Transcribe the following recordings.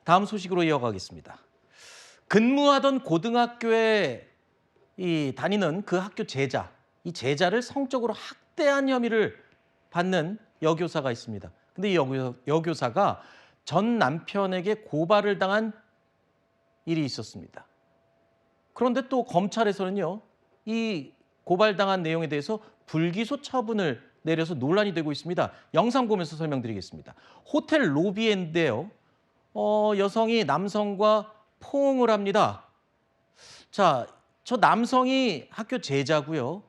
다음 소식으로 이어가겠습니다. 근무하던 고등학교에 다니는 그 학교 제자, 이 제자를 성적으로 학대한 혐의를 받는 여교사가 있습니다. 근데 이 여교사가 전 남편에게 고발을 당한 일이 있었습니다. 그런데 또 검찰에서는요, 이 고발당한 내용에 대해서 불기소 처분을 내려서 논란이 되고 있습니다. 영상 보면서 설명드리겠습니다. 호텔 로비인데요. 여성이 남성과 포옹을 합니다. 자, 저 남성이 학교 제자고요.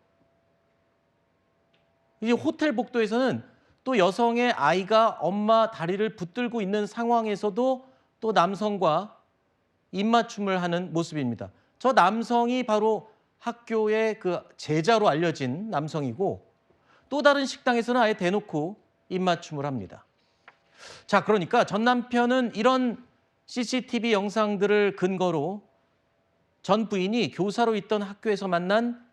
이제 호텔 복도에서는 또 여성의 아이가 엄마 다리를 붙들고 있는 상황에서도 또 남성과 입맞춤을 하는 모습입니다. 저 남성이 바로 학교의 그 제자로 알려진 남성이고 또 다른 식당에서는 아예 대놓고 입맞춤을 합니다. 자, 그러니까 전 남편은 이런 CCTV 영상들을 근거로 전 부인이 교사로 있던 학교에서 만난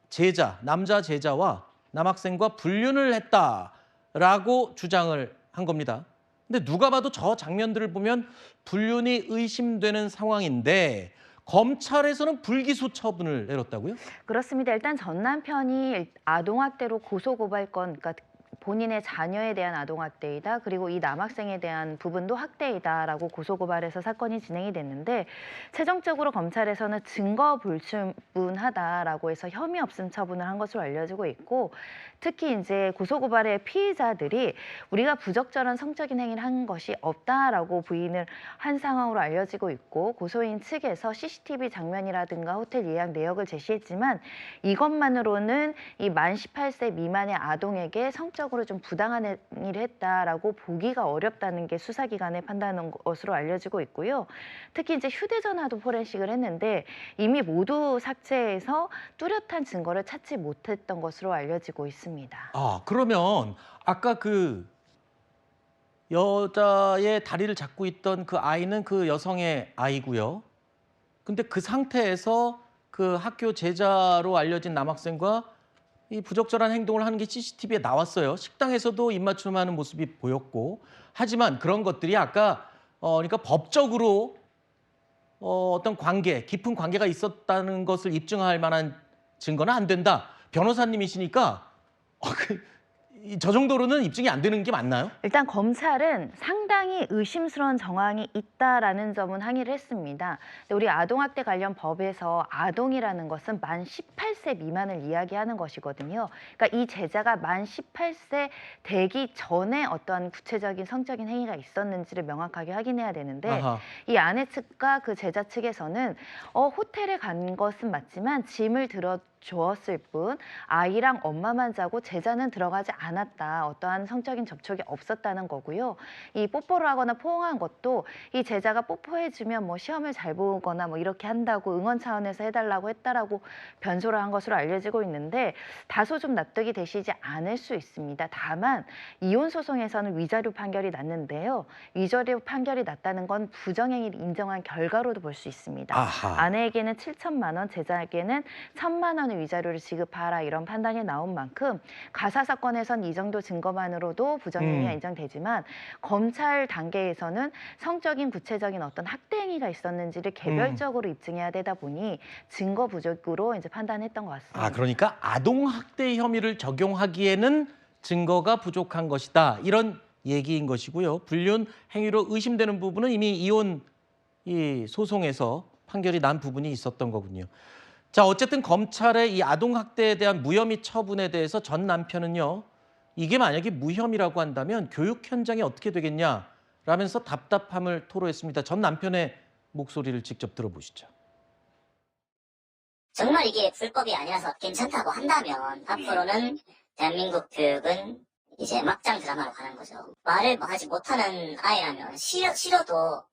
제자, 남자 제자와 남학생과 불륜을 했다라고 주장을 한 겁니다. 근데 누가 봐도 저 장면들을 보면 불륜이 의심되는 상황인데 검찰에서는 불기소 처분을 내렸다고요? 그렇습니다. 일단 전 남편이 아동학대로 고소고발건, 그러니까 본인의 자녀에 대한 아동학대이다. 그리고 이 남학생에 대한 부분도 학대이다라고 고소고발해서 사건이 진행이 됐는데 최종적으로 검찰에서는 증거 불충분하다라고 해서 혐의 없음 처분을 한 것으로 알려지고 있고 특히 이제 고소고발의 피의자들이 우리가 부적절한 성적인 행위를 한 것이 없다라고 부인을 한 상황으로 알려지고 있고 고소인 측에서 CCTV 장면이라든가 호텔 예약 내역을 제시했지만 이것만으로는 이 만 18세 미만의 아동에게 성적으로 좀 부당한 행위를 했다라고 보기가 어렵다는 게 수사기관의 판단한 것으로 알려지고 있고요. 특히 이제 휴대전화도 포렌식을 했는데 이미 모두 삭제해서 뚜렷한 증거를 찾지 못했던 것으로 알려지고 있습니다. 아, 그러면 아까 그 여자의 다리를 잡고 있던 그 아이는 그 여성의 아이고요. 근데 그 상태에서 그 학교 제자로 알려진 남학생과 이 부적절한 행동을 하는 게 CCTV에 나왔어요. 식당에서도 입맞춤하는 모습이 보였고. 하지만 그런 것들이 아까 그러니까 법적으로 어떤 관계, 깊은 관계가 있었다는 것을 입증할 만한 증거는 안 된다. 변호사님이시니까 저 정도로는 입증이 안 되는 게 맞나요? 일단 검찰은 상당히 의심스러운 정황이 있다라는 점은 항의를 했습니다. 근데 우리 아동학대 관련 법에서 아동이라는 것은 만 18세 미만을 이야기하는 것이거든요. 그러니까 이 제자가 만 18세 되기 전에 어떠한 구체적인 성적인 행위가 있었는지를 명확하게 확인해야 되는데 아하. 이 아내 측과 그 제자 측에서는 호텔에 간 것은 맞지만 짐을 들어 주었을 뿐 아이랑 엄마만 자고 제자는 들어가지 않았다. 어떠한 성적인 접촉이 없었다는 거고요. 이 뽀뽀를 하거나 포옹한 것도 이 제자가 뽀뽀해주면 뭐 시험을 잘 보거나 뭐 이렇게 한다고 응원 차원에서 해달라고 했다라고 변소를 한 것으로 알려지고 있는데 다소 좀 납득이 되시지 않을 수 있습니다. 다만 이혼 소송에서는 위자료 판결이 났는데요. 위자료 판결이 났다는 건 부정행위를 인정한 결과로도 볼 수 있습니다. 아하. 아내에게는 7천만 원, 제자에게는 1,000만 원의 위자료를 지급하라 이런 판단이 나온 만큼 가사 사건에선 이 정도 증거만으로도 부정행위가 인정되지만 검찰 단계에서는 성적인 구체적인 어떤 학대 행위가 있었는지를 개별적으로 입증해야 되다 보니 증거 부족으로 이제 판단했던 것 같습니다. 아, 그러니까 아동학대 혐의를 적용하기에는 증거가 부족한 것이다. 이런 얘기인 것이고요. 불륜 행위로 의심되는 부분은 이미 이혼 소송에서 판결이 난 부분이 있었던 거군요. 자, 어쨌든 검찰의 이 아동학대에 대한 무혐의 처분에 대해서 전 남편은요. 이게 만약에 무혐의라고 한다면 교육 현장이 어떻게 되겠냐라면서 답답함을 토로했습니다. 전 남편의 목소리를 직접 들어보시죠. 정말 이게 불법이 아니라서 괜찮다고 한다면 앞으로는 대한민국 교육은 이제 막장 드라마로 가는 거죠. 말을 하지 못하는 아이라면 싫어도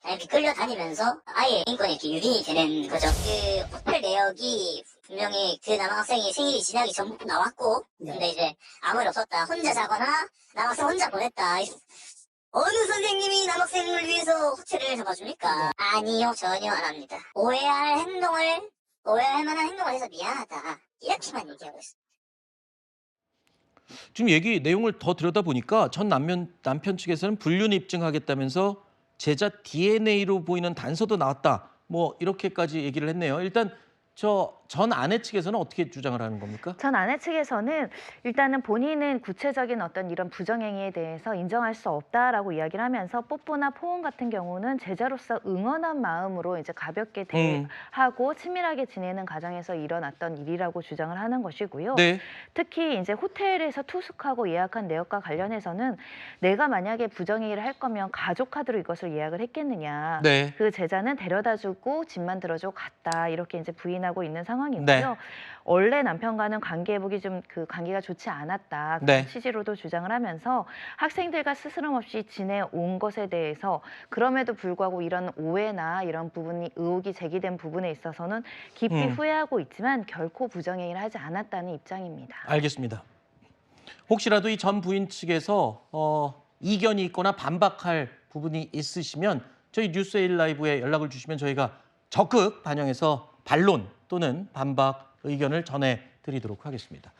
이렇게 끌려다니면서 아이의 인권이 이렇게 유린이 되는 거죠. 그 호텔 내역이 분명히 그 남학생이 생일이 지나기 전부터 나왔고 근데 이제 아무 일 없었다. 혼자 자거나 남학생 혼자 보냈다. 어느 선생님이 남학생을 위해서 호텔을 잡아줍니까? 아니요, 전혀 안 합니다. 오해할 만한 행동을 해서 미안하다. 이렇게만 얘기하고 있습니다. 지금 얘기 내용을 더 들여다보니까 전 남편 측에서는 불륜 입증하겠다면서 제자 DNA로 보이는 단서도 나왔다. 뭐 이렇게까지 얘기를 했네요. 일단 저 전 아내 측에서는 어떻게 주장을 하는 겁니까? 전 아내 측에서는 일단은 본인은 구체적인 어떤 이런 부정행위에 대해서 인정할 수 없다라고 이야기를 하면서 뽀뽀나 포옹 같은 경우는 제자로서 응원한 마음으로 이제 가볍게 대하고 친밀하게 지내는 과정에서 일어났던 일이라고 주장을 하는 것이고요. 네. 특히 이제 호텔에서 투숙하고 예약한 내역과 관련해서는 내가 만약에 부정행위를 할 거면 가족 카드로 이것을 예약을 했겠느냐. 네. 그 제자는 데려다주고 짐만 들어주고 갔다 이렇게 이제 부인하고 있는 상황이고요. 네. 원래 남편과는 관계회복이 좀 그 관계가 좋지 않았다 그런 네. 취지로도 주장을 하면서 학생들과 스스럼 없이 지내온 것에 대해서 그럼에도 불구하고 이런 오해나 이런 부분이 의혹이 제기된 부분에 있어서는 깊이 후회하고 있지만 결코 부정행위를 하지 않았다는 입장입니다. 알겠습니다. 혹시라도 이 전 부인 측에서 이견이 있거나 반박할 부분이 있으시면 저희 뉴스에일 라이브에 연락을 주시면 저희가 적극 반영해서 반론 또는 반박 의견을 전해드리도록 하겠습니다.